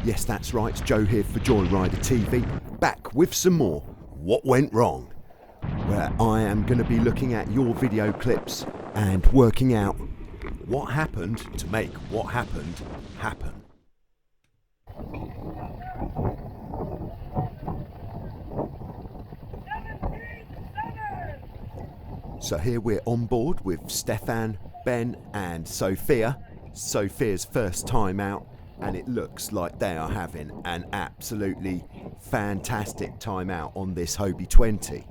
Yes, that's right, it's Joe here for Joyrider TV, back with some more What Went Wrong, where I am going to be looking at your video clips and working out what happened to make what happened happen. So here we're on board with Stefan, Ben and Sophia. Sophia's first time out, and it looks like they are having an absolutely fantastic time out on this Hobie 20.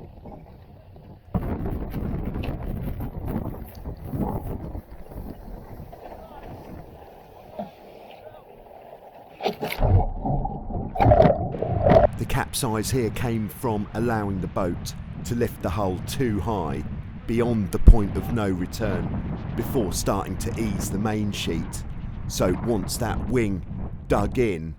The capsize here came from allowing the boat to lift the hull too high beyond the point of no return before starting to ease the main sheet. So once that wing dug in,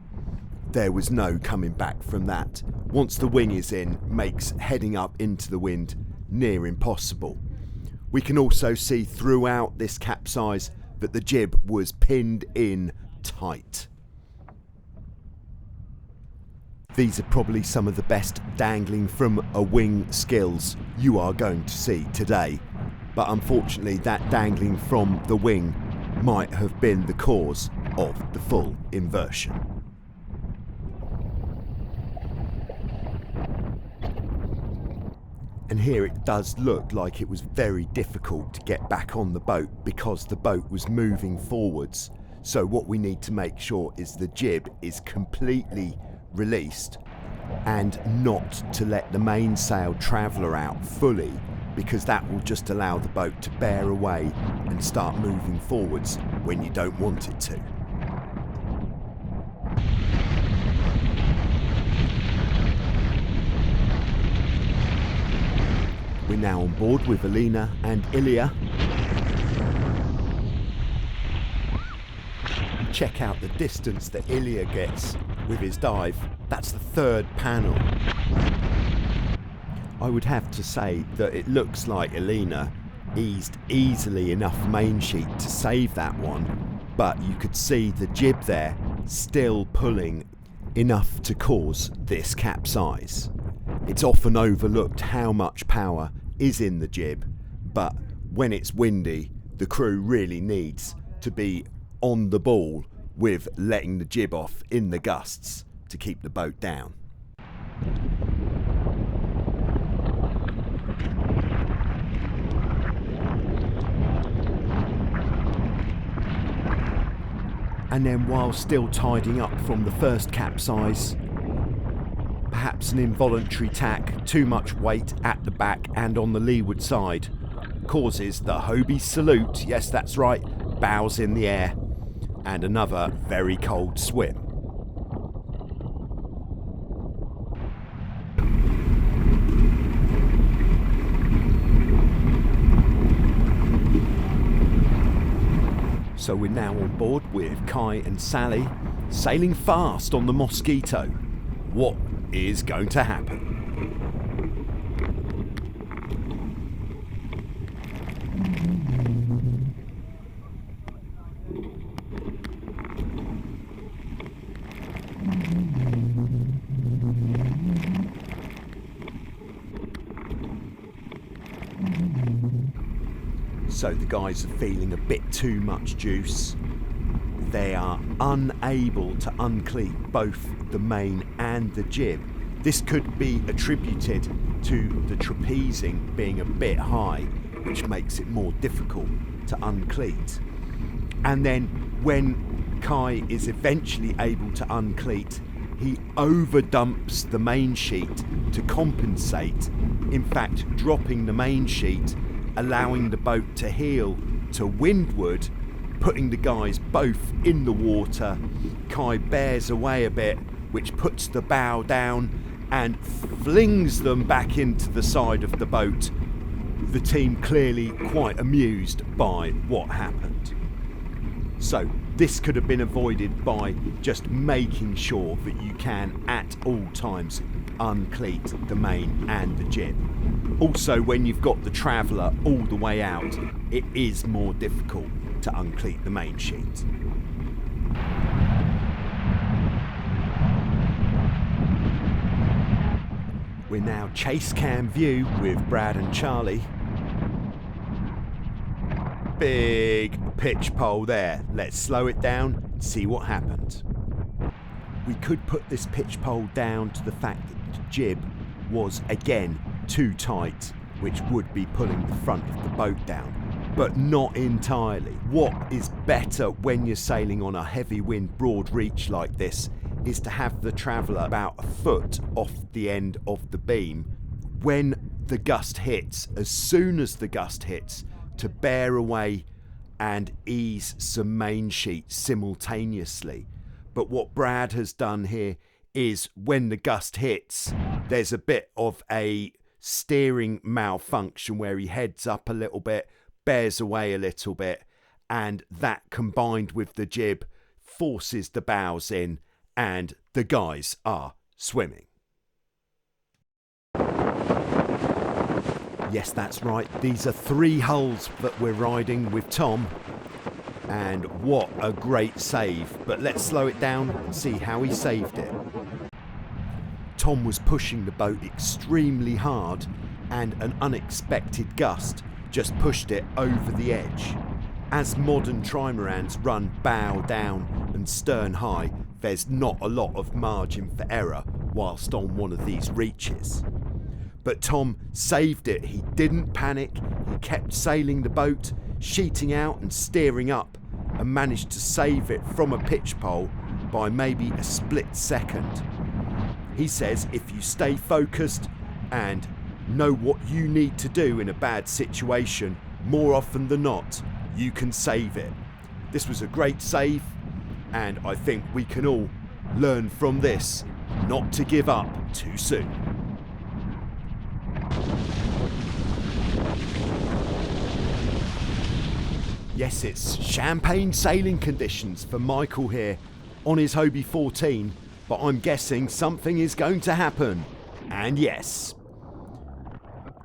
there was no coming back from that. Once the wing is in, makes heading up into the wind near impossible. We can also see throughout this capsize that the jib was pinned in tight. These are probably some of the best dangling from a wing skills you are going to see today, but unfortunately that dangling from the wing might have been the cause of the full inversion. And here it does look like it was very difficult to get back on the boat because the boat was moving forwards. So what we need to make sure is the jib is completely released and not to let the mainsail traveller out fully, because that will just allow the boat to bear away and start moving forwards when you don't want it to. We're now on board with Alina and Ilya. Check out the distance that Ilya gets with his dive. That's the third panel. I would have to say that it looks like Alina eased easily enough main sheet to save that one, but you could see the jib there still pulling enough to cause this capsize. It's often overlooked how much power is in the jib, but when it's windy, the crew really needs to be on the ball with letting the jib off in the gusts to keep the boat down. And then while still tidying up from the first capsize, perhaps an involuntary tack, too much weight at the back and on the leeward side causes the Hobie salute, yes that's right, bows in the air, and another very cold swim. So we're now on board with Kai and Sally, sailing fast on the Mosquito. What is going to happen? So the guys are feeling a bit too much juice. They are unable to uncleat both the main and the jib. This could be attributed to the trapezing being a bit high, which makes it more difficult to uncleat. And then when Kai is eventually able to uncleat, he overdumps the main sheet to compensate, in fact dropping the main sheet, allowing the boat to heel to windward, putting the guys both in the water. Kai bears away a bit, which puts the bow down and flings them back into the side of the boat. The team clearly quite amused by what happened. So this could have been avoided by just making sure that you can at all times uncleat the main and the jib. Also, when you've got the traveller all the way out, it is more difficult to uncleat the main sheet. We're now chase cam view with Brad and Charlie. Big pitch pole there. Let's slow it down and see what happened. We could put this pitch pole down to the fact that the jib was again too tight, which would be pulling the front of the boat down, but not entirely. What is better when you're sailing on a heavy wind broad reach like this is to have the traveller about a foot off the end of the beam when the gust hits, as soon as the gust hits, to bear away and ease some main sheet simultaneously. But what Brad has done here is when the gust hits, there's a bit of a steering malfunction where he heads up a little bit, bears away a little bit, and that combined with the jib forces the bows in and the guys are swimming. Yes, that's right. These are 3 hulls that we're riding with Tom. And what a great save. But let's slow it down and see how he saved it. Tom was pushing the boat extremely hard and an unexpected gust just pushed it over the edge. As modern trimarans run bow down and stern high, there's not a lot of margin for error whilst on one of these reaches. But Tom saved it. He didn't panic. He kept sailing the boat, sheeting out and steering up, and managed to save it from a pitch pole by maybe a split second. He says if you stay focused and know what you need to do in a bad situation, more often than not, you can save it. This was a great save, and I think we can all learn from this not to give up too soon. Yes, it's champagne sailing conditions for Michael here on his Hobie 14, but I'm guessing something is going to happen. And yes,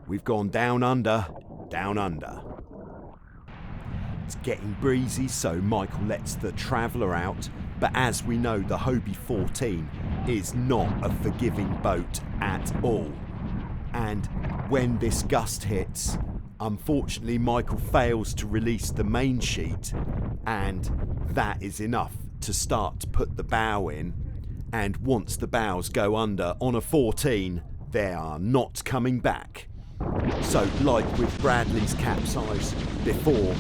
we've gone down under, down under. It's getting breezy, so Michael lets the Traveller out, but as we know, the Hobie 14 is not a forgiving boat at all. And when this gust hits, unfortunately Michael fails to release the main sheet, and that is enough to start to put the bow in. And once the bows go under on a 14, they are not coming back. So like with Bradley's capsize before,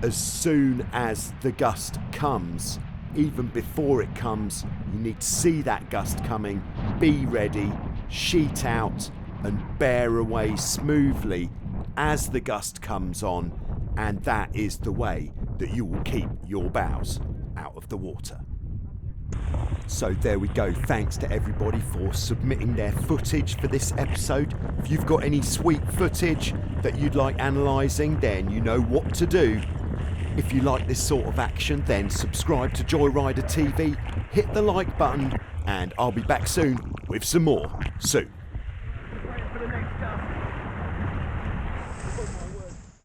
as soon as the gust comes, even before it comes, you need to see that gust coming, be ready, sheet out and bear away smoothly as the gust comes on, and that is the way that you will keep your bows out of the water. So there we go. Thanks to everybody for submitting their footage for this episode. If you've got any sweet footage that you'd like analysing, then you know what to do. If you like this sort of action, then subscribe to Joyrider TV, hit the like button, and I'll be back soon with some more soon.